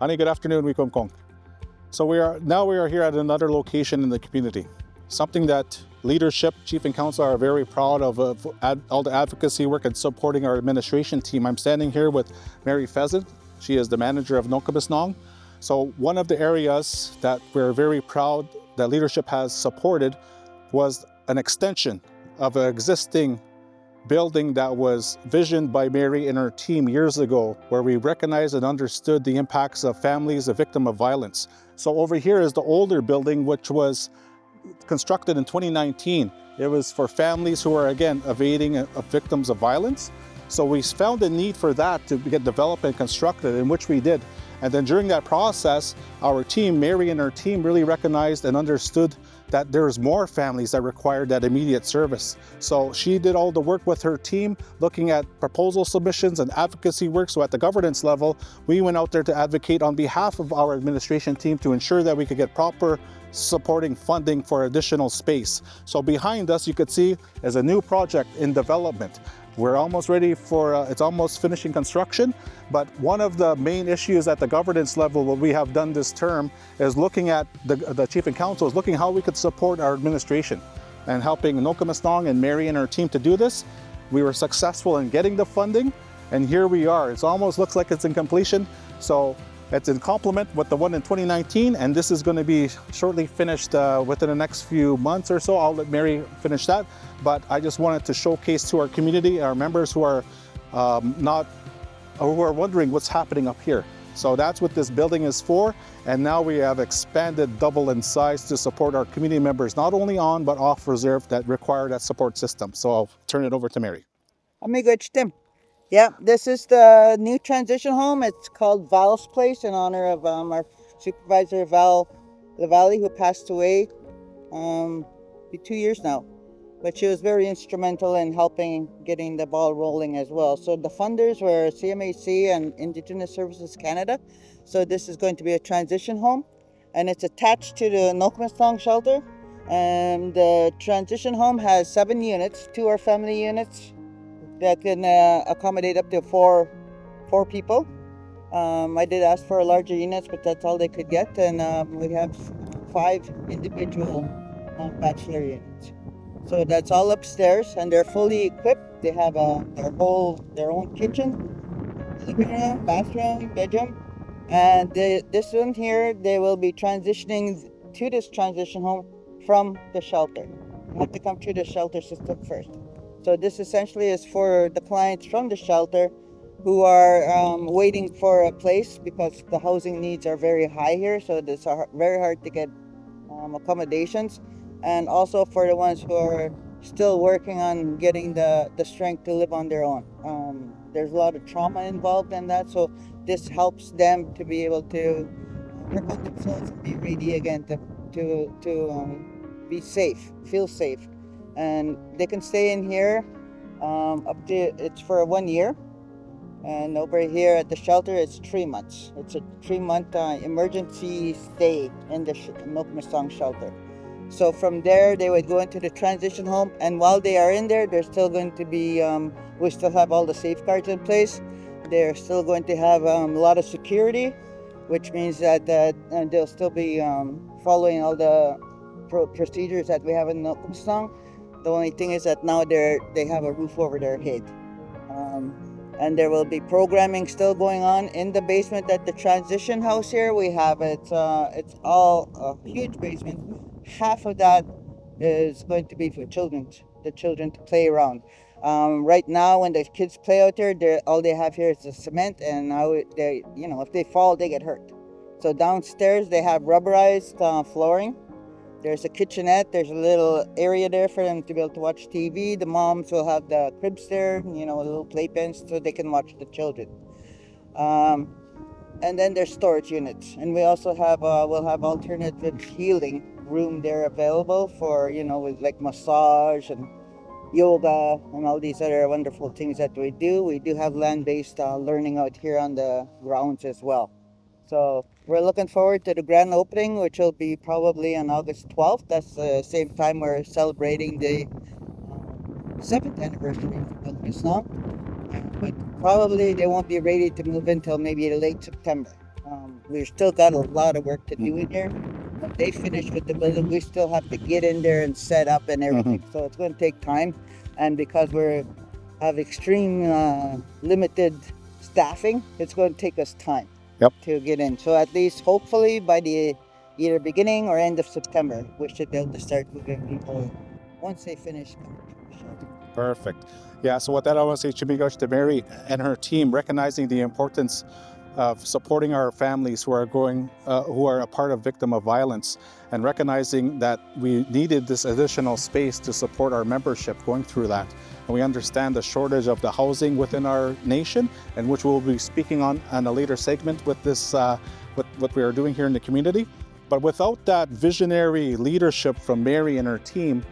Aanii, good afternoon, Wiikwemkoong. So we are here at another location in the community. Something that leadership, chief and council are very proud of all the advocacy work and supporting our administration team. I'm standing here with Mary Pheasant. She is the manager of Nookomisnaang. So one of the areas that we're very proud that leadership has supported was an extension of an existing building that was visioned by Mary and her team years ago, where we recognized and understood the impacts of families, a victim of violence. So over here is the older building, which was constructed in 2019. It was for families who are, again, evading victims of violence. So we found a need for that to get developed and constructed, in which we did. And then during that process, our team, Mary and her team, really recognized and understood that there's more families that required that immediate service. So she did all the work with her team, looking at proposal submissions and advocacy work. So at the governance level, we went out there to advocate on behalf of our administration team to ensure that we could get proper supporting funding for additional space. So behind us, you could see, is a new project in development. We're almost ready for, it's almost finishing construction, but one of the main issues at the governance level, what we have done this term, is looking at the chief and council, is looking how we could support our administration and helping Nookomisnaang and Mary and her team to do this. We were successful in getting the funding, and here we are. It almost looks like it's in completion. So it's in complement with the one in 2019, and this is going to be shortly finished within the next few months or so. I'll let Mary finish that, but I just wanted to showcase to our community, our members who are who are wondering what's happening up here. So that's what this building is for, and now we have expanded double in size to support our community members, not only on but off reserve that require that support system. So I'll turn it over to Mary. Amigo Tim. Yeah, this is the new transition home. It's called Val's Place in honor of our supervisor, Val Lavalle, who passed away 2 years now. But she was very instrumental in helping getting the ball rolling as well. So the funders were CMAC and Indigenous Services Canada. So this is going to be a transition home, and it's attached to the Nookomisnaang Shelter. And the transition home has 7 units. 2 are family units that can accommodate up to four people. I did ask for larger units, but that's all they could get. And we have 5 individual bachelor units. So that's all upstairs, and they're fully equipped. They have their own kitchen, living room, bathroom, bedroom. And this one here, they will be transitioning to this transition home from the shelter. You have to come through the shelter system first. So this essentially is for the clients from the shelter who are waiting for a place because the housing needs are very high here. So it's very hard to get accommodations. And also for the ones who are still working on getting the strength to live on their own. There's a lot of trauma involved in that. So this helps them to be able to work on themselves and be ready again to be safe, feel safe. And they can stay in here it's for 1 year. And over here at the shelter, it's 3 months. It's a 3-month emergency stay in the Nookomisnaang Shelter. So from there, they would go into the transition home. And while they are in there, they're still going to be, we still have all the safeguards in place. They're still going to have a lot of security, which means that they'll still be following all the procedures that we have in Nookomisnaang. The only thing is that now they have a roof over their head. And there will be programming still going on in the basement at the transition house here. We have it's all a huge basement. Half of that is going to be for the children to play around. Right now, when the kids play out there, all they have here is the cement, and now if they fall, they get hurt. So downstairs, they have rubberized flooring. There's a kitchenette. There's a little area there for them to be able to watch TV. The moms will have the cribs there, little playpens so they can watch the children. And then there's storage units. And we also have, we'll have alternative healing room there available for, with like massage and yoga and all these other wonderful things that we do. We do have land-based learning out here on the grounds as well. So we're looking forward to the grand opening, which will be probably on August 12th. That's the same time we're celebrating the 7th anniversary of Nookomisnaang. But probably they won't be ready to move until maybe late September. we've still got a lot of work to do in here. When they finish with the building, we still have to get in there and set up and everything. So it's going to take time, and because we have extreme limited staffing, it's going to take us time to get in. So at least, hopefully, by the either beginning or end of September, we should be able to start moving people once they finish. Perfect. Yeah, so with that, I want to say Chimigosh to Mary and her team, recognizing the importance of supporting our families who are who are a part of victim of violence, and recognizing that we needed this additional space to support our membership going through that. And we understand the shortage of the housing within our nation, and which we'll be speaking on a later segment with this, with what we are doing here in the community. But without that visionary leadership from Mary and her team,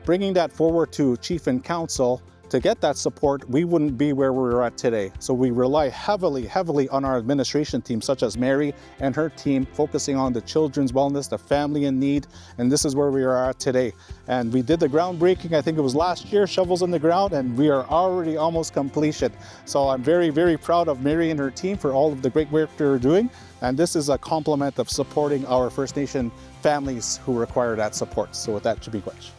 bringing that forward to Chief and Council to get that support, we wouldn't be where we're at today. So we rely heavily on our administration team, such as Mary and her team, focusing on the children's wellness, the family in need, and this is where we are at today. And we did the groundbreaking, I think it was last year, shovels in the ground, and we are already almost completion. So I'm very, very proud of Mary and her team for all of the great work they're doing. And this is a complement of supporting our First Nation families who require that support. So with that, Chibigwech.